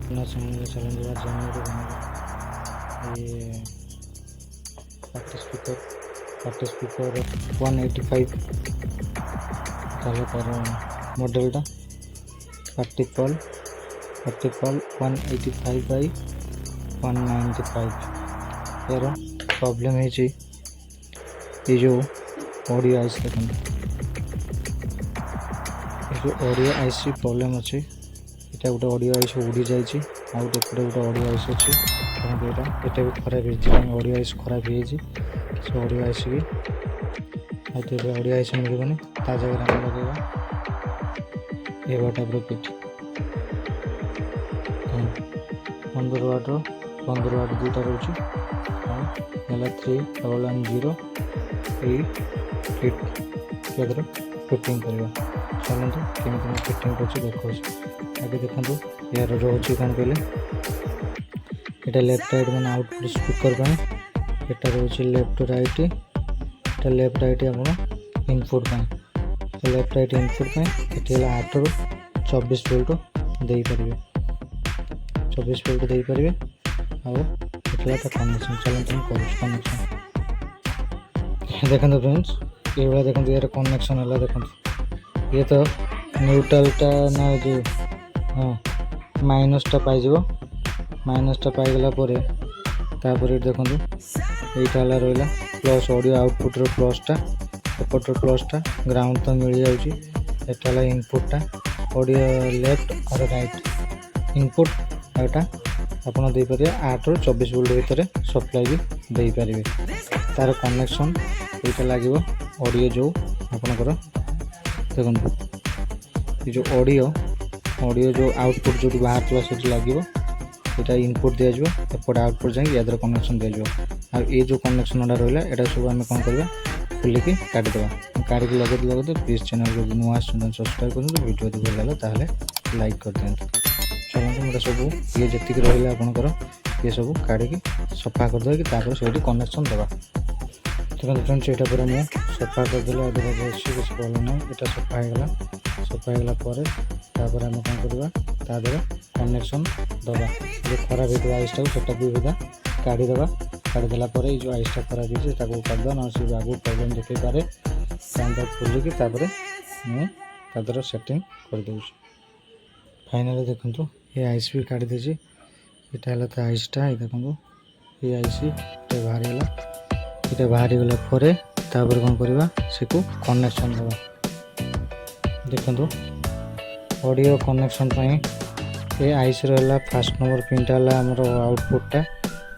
ना समझ चलेंगे आज जानेंगे ये पार्टी स्पीकर 185 ताले तार मॉडलटा पार्टीपल 185 बाई 195 यार प्रॉब्लम है ये जो ऑडियो आइस देखो जो ऑडियो आइस प्रॉब्लम अच्छे এটা গোটে অডিও আইস উড়ি যাইছি আর এপটে গোটে অডিও আইস ଅଛି দেখନ୍ତୁ এটা ବି ଖରାପ ହେଇଛି ଅଡ଼ିଓ ଆଇସ୍ ଖରାପ ହେଇଯାଇଛି ସେ ଅଡ଼ିଓ ଆଇସ୍ ବି ଆଉ ତ ଏବେ ଅଡ଼ିଓ ଆଇସ୍ ମିଳିବନି ତା ଜାଗାରେ ଆମେ ଲଗାଇବା ଏ ଟାଇପ୍ର ପିଟ୍ 15 ୱାଟ୍ ଦୁଇଟା ରହୁଛି ଆଉ ହେଲା 3110 ଏଇ ଫିଟ୍ ଏଥିରେ ଫିଟିଂ କରିବା ଚାଲନ୍ତୁ କେମିତି ମୁଁ ଫିଟିଂ କରୁଛି ଦେଖାଉଛି आगे देखो यार रोचे कौन कहले ये लेफ्ट राइट मैंने आउटपुट स्पीकर यहाँ रोचे लेफ्ट राइट ये लेफ्ट राइट आप इनपुट लेफ्ट राइट इनपुट ये 8 ରୁ 24 वोल्ट दे पारे 24 वोल्ट दे पारे आला कनेक्शन चलते कनेक्शन देखो फ्रेंड्स ये देखो यार कनेक्शन है देखो ये तो न्यूट्रलटा ना जो हाँ माइनसटा पाइज माइनसटा पाईगला देखो यहाँ रहा प्लस ऑडियो आउटपुट प्लसटा एपट प्लसटा ग्राउंड तो मिल जाऊँगा इनपुटटा ऑडियो लेफ्ट और राइट इनपुट आटा आपड़ दे पारे 8 ରୁ 24 वोल्ट भितर सप्लाई भी दे पारे तार कनेक्शन यहाँ लगे ऑडियो जो आपणकर देखो ये जो ऑडियो जो आउटपुट जो बाहर से लगे यहाँ इनपुट दिज्व एपटे आउटपुट जाए याद कनेक्शन दिज्व आ ये जो कनेक्शन रहा यहाँ सब आम कौन करवा खोलिकी काटिदे काटिक लगे प्लीज चैनल को नुआ सब्सक्राइब कर वीडियो यदि भल लगे लाइक कर दिखाँ चलो मैं सब ये जी रहा आपंकर ये सब काटिकी सफा करदे कि से कनेक्शन देवा देखो फ्रेंड्स यहाँ पूरा मुझे सफा करदे किसी प्रॉब्लम ना यहाँ सफा होगा तापर आम कौन करवा तादर कनेक्शन दबा जो खराब होता आइसटा को भी विधा काढ़ीदेवा काढ़ीदेला जो आइसटा खराब होती काटद ना सी आगे प्रॉब्लम देखी पारे खोलिकी मुझे सेटिंग करदे फाइनाली देखो ये आइस भी काढ़ी देছি এটা হলো তা আইসটা এই দেখুন এই আইসি এটা বাহারি গলা পরে তারপরে কোন করিবা সেকু কনেকশন দেবা দেখুন ऑडियो कनेक्शन ये आइस रहा फास्ट नंबर पिनटा आमर आउटपुटा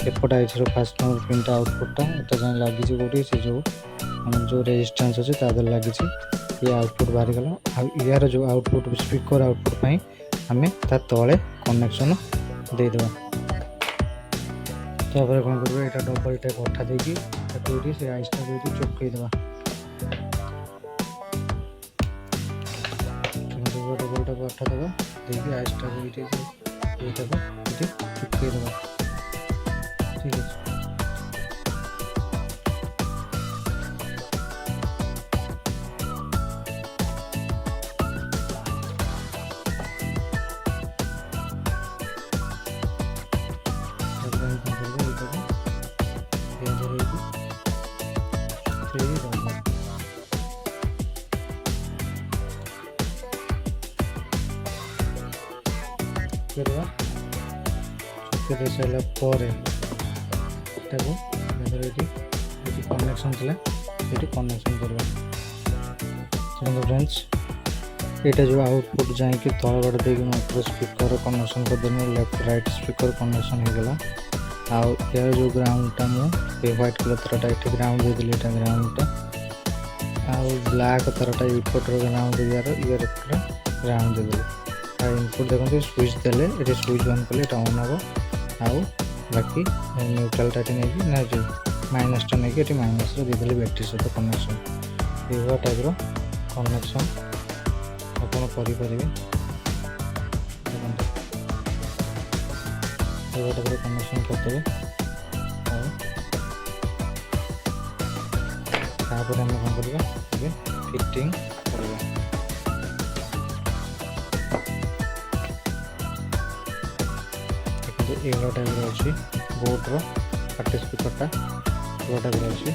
एपट आइस फास्ट नंबर पिनटा आउटपुटा यहाँ जाए लगी कौटी से जो जो रेजिस्टेंस अच्छे तादर लगी ये आउटपुट बाहरी गला यार जो आउटपुट स्पीकर आउटपुट आम ता तले कनेक्शन देदेवा तापर कौन कर यहाँ डबल टाइप अठा देकी से आइसटा को चपकईदेवा डबल टाइप अठा देवा देखिए आइसटा को चुपकई देवा ठीक है करवा चुके दे सारा कनेक्शन थी ये कनेक्शन करवा फ्रेंड्स यहाँ जो आउटपुट जाकि तल बड़ दे स्पीकर कनेक्शन करदेनी लेफ्ट राइट स्पीकर कनेक्शन होगला आउ यार जो ग्राउंडटा मुझे व्हाइट कलर तरटा ये ग्राउंड देदेली यहाँ ग्राउंडटा आउ ब्लैक तरटा इपटर ग्राउंड यार ये ग्राउंड देदेली इनपुट देखो स्विच देले ये स्विच ऑन कले ऑन हम आउ बाकी न्यूट्रलटा नहीं ना जो माइनसटा नहीं माइनस देदेली बैटेरी सहित कनेक्शन ये टाइप्र कनेक्शन आपड़ करेंगे कनेक्शन करदे तापर आम कौन करवा फिटिंग करवा। ଏଇଭଳିଆ ଟାଇପ୍ର ଅଛି ବୋଟ୍ର ପାର୍ଟି ସ୍ପିକର୍ଟା ଏଇଭଳିଆ ଟାଇପ୍ର ଅଛି।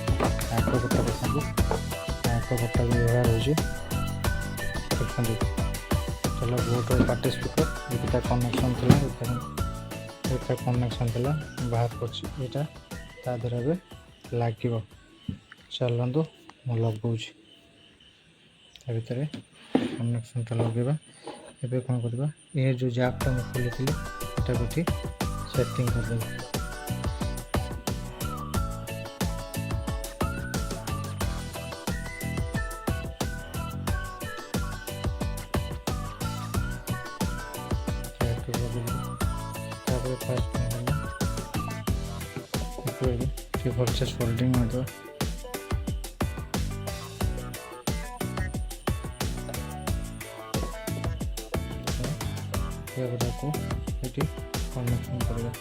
ଆଗ ପଟା ଦେଖନ୍ତୁ, ଆଗ ପଟା ବି ଏଇଭଳିଆ ରହୁଛି ଦେଖନ୍ତୁ। ଚାଲ ବୋଟ୍ର ପାର୍ଟି ସ୍ପିକର୍ ଏଇଟା କନେକ୍ସନ୍ ଥିଲା, ଏଇଟା କନେକ୍ସନ୍ ଥିଲା ବାହାର କରୁଛି, ଏଇଟା ତା ଦେହରେ ଏବେ ଲାଗିବ। ଚାଲନ୍ତୁ ମୁଁ ଲଗାଉଛି, ତା ଭିତରେ କନେକ୍ସନ୍ଟା ଲଗାଇବା। ଏବେ କ'ଣ କରିବା, ଏ ଯେଉଁ ଜାକ୍ଟା ମୁଁ ଖୋଲିଥିଲି ଏଟାକୁ ଏଠି ସେଟିଂ କରିଦେବି। ତାପରେ ଫାଷ୍ଟ ଭଲସେ ଫୋଲ୍ଡିଂ ಮಾಡಿଦେବା। ଏଗୁଡ଼ାକୁ ଏଠି କନେକ୍ସନ୍ କରିବା।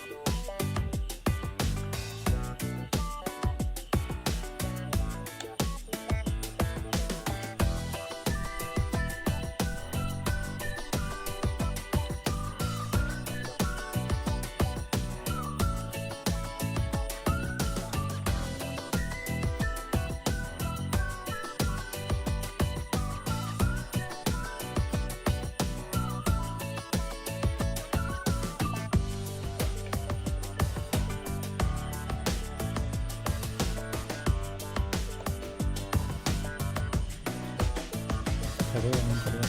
ତାପରେ ଅନ୍ କରିବା।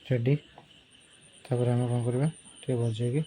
ରେଡ଼ି। ତାପରେ ଆମେ କ'ଣ କରିବା, ଟିକେ ବଜେଇକି